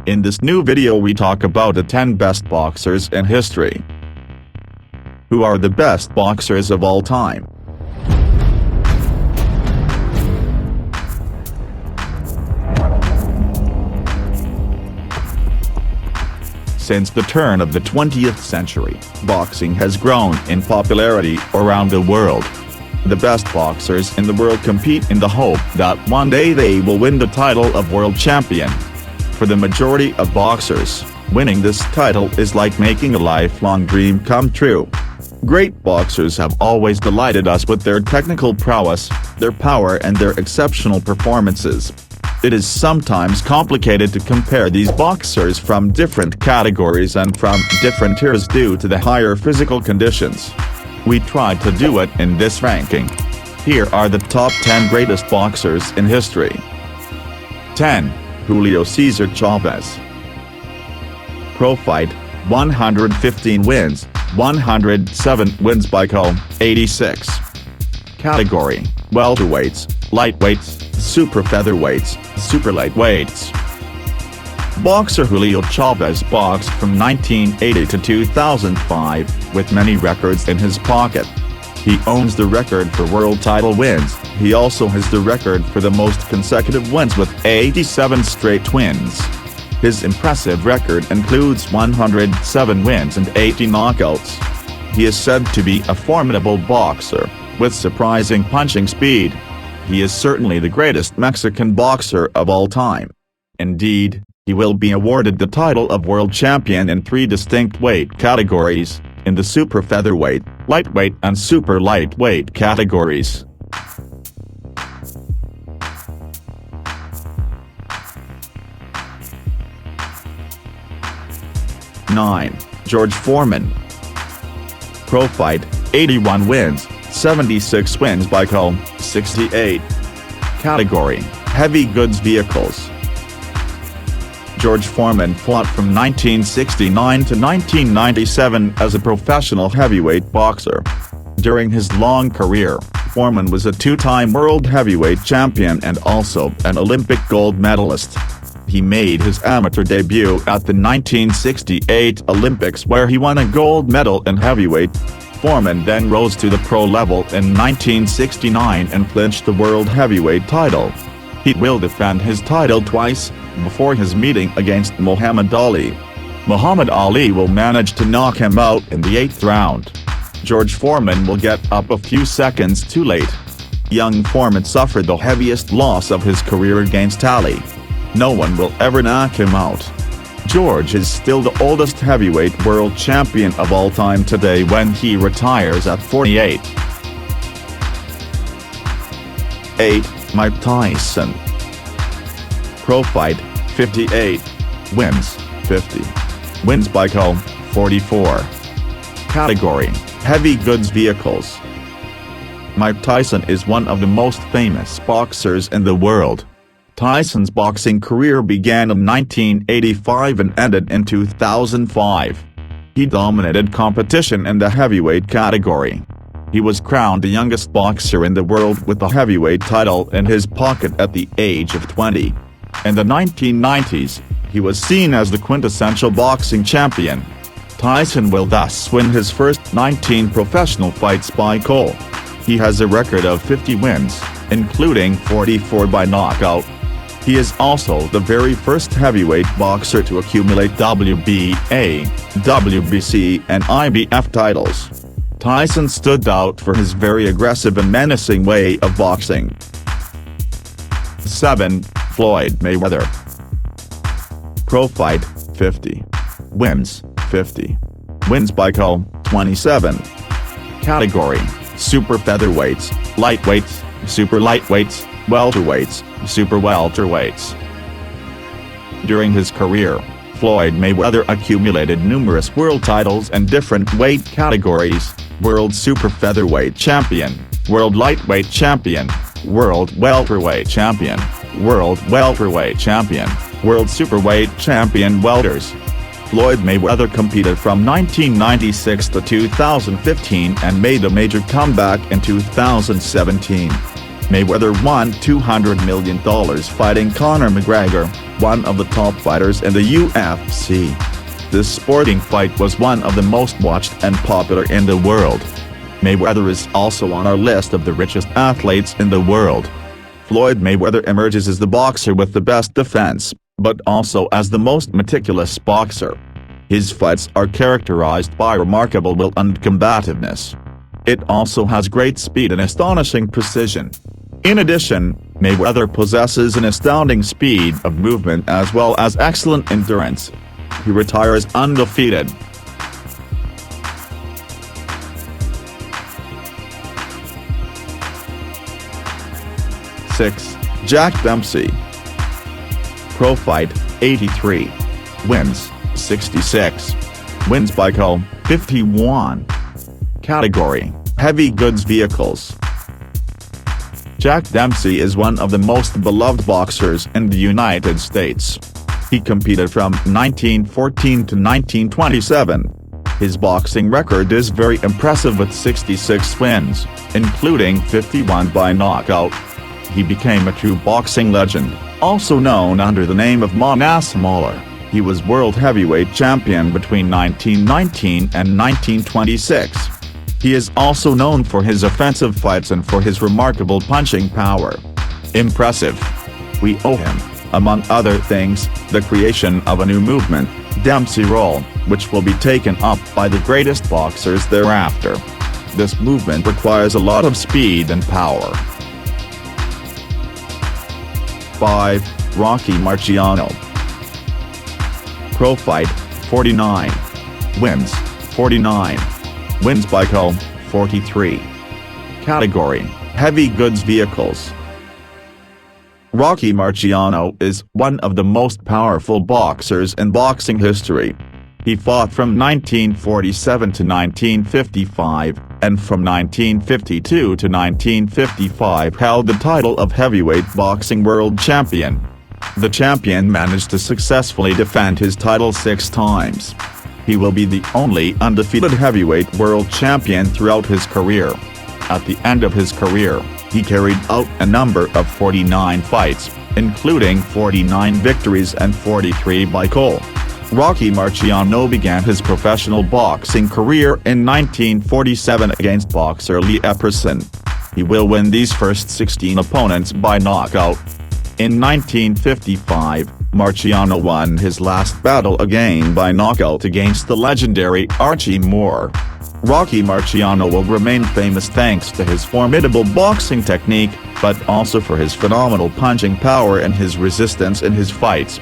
In this new video we talk about the 10 best boxers in history. Who are the best boxers of all time? Since the turn of the 20th century, boxing has grown in popularity around the world. The best boxers in the world compete in the hope that one day they will win the title of world champion. For the majority of boxers, winning this title is like making a lifelong dream come true. Great boxers have always delighted us with their technical prowess, their power and their exceptional performances. It is sometimes complicated to compare these boxers from different categories and from different eras due to the higher physical conditions. We tried to do it in this ranking. Here are the top 10 greatest boxers in history. 10. Julio Cesar Chavez. Pro fight, 115 wins, 107 wins by KO, 86. Category, welterweights, lightweights, super featherweights, super lightweights. Boxer Julio Chavez boxed from 1980 to 2005, with many records in his pocket. He owns the record for world title wins. He also has the record for the most consecutive wins with 87 straight wins. His impressive record includes 107 wins and 80 knockouts. He is said to be a formidable boxer, with surprising punching speed. He is certainly the greatest Mexican boxer of all time. Indeed, he will be awarded the title of world champion in 3 distinct weight categories, in the super featherweight, lightweight and super lightweight categories. 9. George Foreman. Pro fight, 81 wins, 76 wins by KO, 68. Category, heavy goods vehicles. George Foreman fought from 1969 to 1997 as a professional heavyweight boxer. During his long career, Foreman was a 2-time world heavyweight champion and also an Olympic gold medalist. He made his amateur debut at the 1968 Olympics where he won a gold medal in heavyweight. Foreman then rose to the pro level in 1969 and clinched the world heavyweight title. He will defend his title twice, before his meeting against Muhammad Ali. Muhammad Ali will manage to knock him out in the 8th round. George Foreman will get up a few seconds too late. Young Foreman suffered the heaviest loss of his career against Ali. No one will ever knock him out. George is still the oldest heavyweight world champion of all time today when he retires at 48. 8. Mike Tyson. Pro fight, 58. Wins, 50. Wins by KO, 44. Category, heavy goods vehicles. Mike Tyson is one of the most famous boxers in the world. Tyson's boxing career began in 1985 and ended in 2005. He dominated competition in the heavyweight category. He was crowned the youngest boxer in the world with a heavyweight title in his pocket at the age of 20. In the 1990s, he was seen as the quintessential boxing champion. Tyson will thus win his first 19 professional fights by KO. He has a record of 50 wins, including 44 by knockout. He is also the very first heavyweight boxer to accumulate WBA, WBC and IBF titles. Tyson stood out for his very aggressive and menacing way of boxing. 7. Floyd Mayweather. Pro fight, 50. Wins, 50. Wins by KO, 27. Category, super featherweights, lightweights, super lightweights, welterweights, super welterweights. During his career, Floyd Mayweather accumulated numerous world titles in different weight categories: World Super Featherweight Champion, World Lightweight Champion, World Welterweight Champion, World Welterweight Champion, World Superweight Champion Welters. Floyd Mayweather competed from 1996 to 2015 and made a major comeback in 2017. Mayweather won $200 million fighting Conor McGregor, one of the top fighters in the UFC. This sporting fight was one of the most watched and popular in the world. Mayweather is also on our list of the richest athletes in the world. Floyd Mayweather emerges as the boxer with the best defense, but also as the most meticulous boxer. His fights are characterized by remarkable will and combativeness. It also has great speed and astonishing precision. In addition, Mayweather possesses an astounding speed of movement as well as excellent endurance. He retires undefeated. Six. Jack Dempsey. Pro fight, 83. Wins, 66. Wins by KO, 51. Category, heavy goods vehicles. Jack Dempsey is one of the most beloved boxers in the United States. He competed from 1914 to 1927. His boxing record is very impressive with 66 wins, including 51 by knockout. He became a true boxing legend, also known under the name of Manas Mauler. He was world heavyweight champion between 1919 and 1926. He is also known for his offensive fights and for his remarkable punching power. Impressive. We owe him, among other things, the creation of a new movement, Dempsey Roll, which will be taken up by the greatest boxers thereafter. This movement requires a lot of speed and power. 5. Rocky Marciano. Pro fight, 49. Wins, 49. Wins by KO, 43. Category, heavy goods vehicles. Rocky Marciano is one of the most powerful boxers in boxing history. He fought from 1947 to 1955, and from 1952 to 1955 held the title of heavyweight boxing world champion. The champion managed to successfully defend his title 6 times. He will be the only undefeated heavyweight world champion throughout his career. At the end of his career, he carried out a number of 49 fights, including 49 victories and 43 by KO. Rocky Marciano began his professional boxing career in 1947 against boxer Lee Epperson. He will win these first 16 opponents by knockout. In 1955, Marciano won his last battle again by knockout against the legendary Archie Moore. Rocky Marciano will remain famous thanks to his formidable boxing technique, but also for his phenomenal punching power and his resistance in his fights.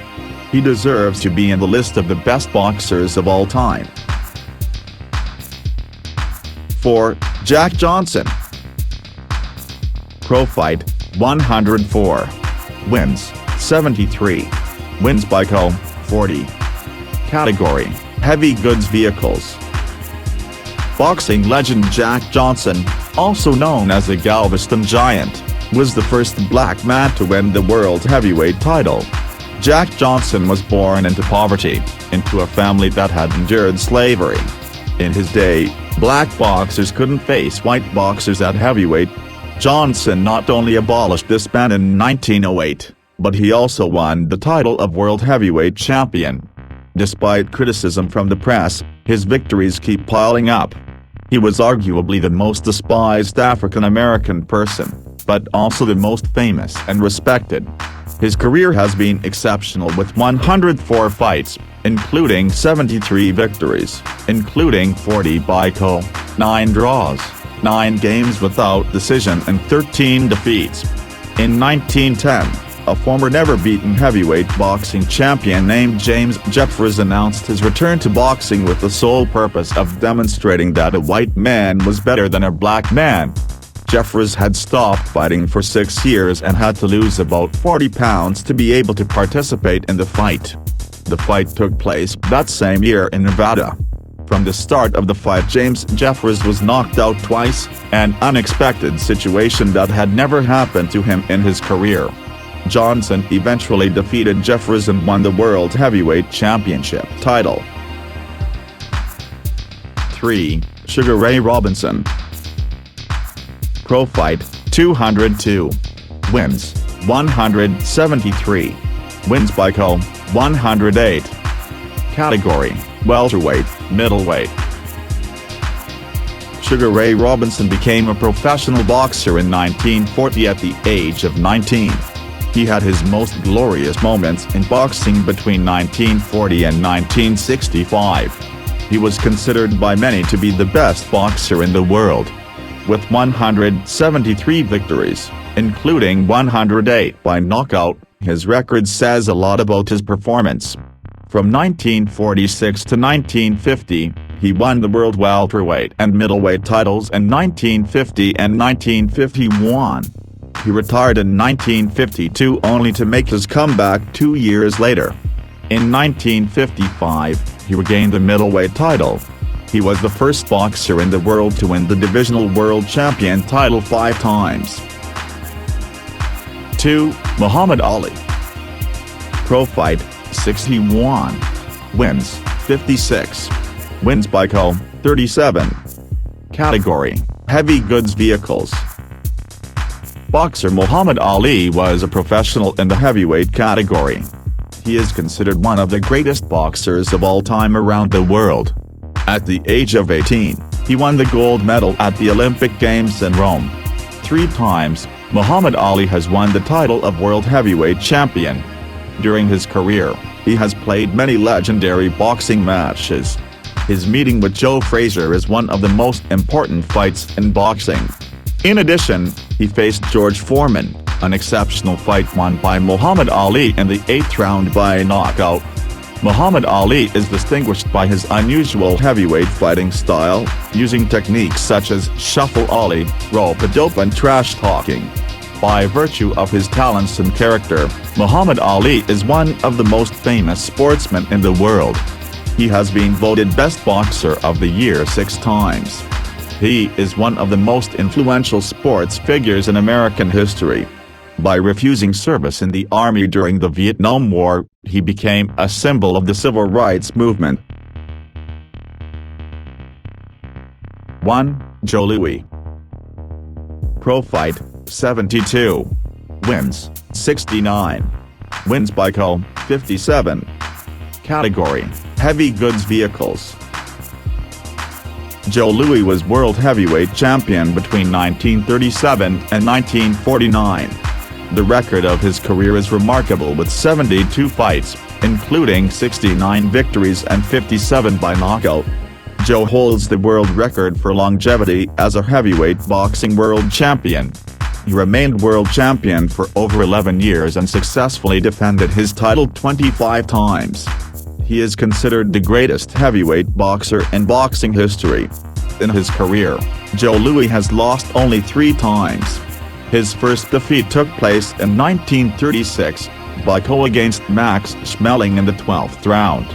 He deserves to be in the list of the best boxers of all time. 4. Jack Johnson. Pro fight, 104. Wins, 73. Wins by KO, 40. Category, heavy goods vehicles. Boxing legend Jack Johnson, also known as the Galveston Giant, was the first black man to win the world heavyweight title. Jack Johnson was born into poverty, into a family that had endured slavery. In his day, black boxers couldn't face white boxers at heavyweight. Johnson not only abolished this ban in 1908, but he also won the title of world heavyweight champion. Despite criticism from the press, his victories keep piling up. He was arguably the most despised African-American person, but also the most famous and respected. His career has been exceptional with 104 fights, including 73 victories, including 40 by KO, 9 draws, 9 games without decision and 13 defeats. In 1910, a former never-beaten heavyweight boxing champion named James Jeffries announced his return to boxing with the sole purpose of demonstrating that a white man was better than a black man. Jeffries had stopped fighting for 6 years and had to lose about 40 pounds to be able to participate in the fight. The fight took place that same year in Nevada. From the start of the fight, James Jeffries was knocked out twice, an unexpected situation that had never happened to him in his career. Johnson eventually defeated Jeffries and won the World Heavyweight Championship title. 3. Sugar Ray Robinson. Pro fight, 202. Wins, 173. Wins by KO, 108. Category, welterweight, middleweight. Sugar Ray Robinson became a professional boxer in 1940 at the age of 19. He had his most glorious moments in boxing between 1940 and 1965. He was considered by many to be the best boxer in the world. With 173 victories, including 108 by knockout, his record says a lot about his performance. From 1946 to 1950, he won the world welterweight and middleweight titles in 1950 and 1951. He retired in 1952 only to make his comeback 2 years later. In 1955, he regained the middleweight title. He was the first boxer in the world to win the divisional world champion title 5 times. 2. Muhammad Ali. Pro fight, 61. Wins, 56. Wins by KO, 37. Category, heavy goods vehicles. Boxer Muhammad Ali was a professional in the heavyweight category. He is considered one of the greatest boxers of all time around the world. At the age of 18, he won the gold medal at the Olympic Games in Rome. 3 times, Muhammad Ali has won the title of world heavyweight champion. During his career, he has played many legendary boxing matches. His meeting with Joe Frazier is one of the most important fights in boxing. In addition, he faced George Foreman, an exceptional fight won by Muhammad Ali in the 8th round by knockout. Muhammad Ali is distinguished by his unusual heavyweight fighting style, using techniques such as shuffle Ali, rope-a-dope and trash talking. By virtue of his talents and character, Muhammad Ali is one of the most famous sportsmen in the world. He has been voted Best Boxer of the Year 6 times. He is one of the most influential sports figures in American history. By refusing service in the army during the Vietnam War, he became a symbol of the civil rights movement. 1. Joe Louis. Pro fight, 72. Wins, 69. Wins by KO, 57. Category, heavy goods vehicles. Joe Louis was world heavyweight champion between 1937 and 1949. The record of his career is remarkable with 72 fights, including 69 victories and 57 by knockout. Joe holds the world record for longevity as a heavyweight boxing world champion. He remained world champion for over 11 years and successfully defended his title 25 times. He is considered the greatest heavyweight boxer in boxing history. In his career, Joe Louis has lost only 3 times. His first defeat took place in 1936, by KO against Max Schmeling in the 12th round.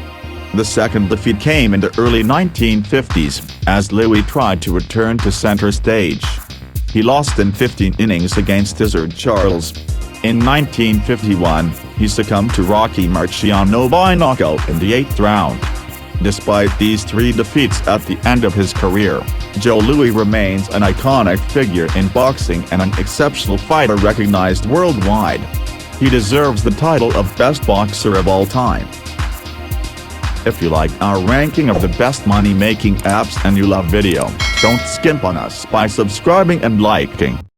The second defeat came in the early 1950s, as Louis tried to return to center stage. He lost in 15 innings against Cesar. In 1951, he succumbed to Rocky Marciano by knockout in the 8th round. Despite these 3 defeats at the end of his career, Joe Louis remains an iconic figure in boxing and an exceptional fighter recognized worldwide. He deserves the title of Best Boxer of all time. If you like our ranking of the best money-making apps and you love video, don't skimp on us by subscribing and liking.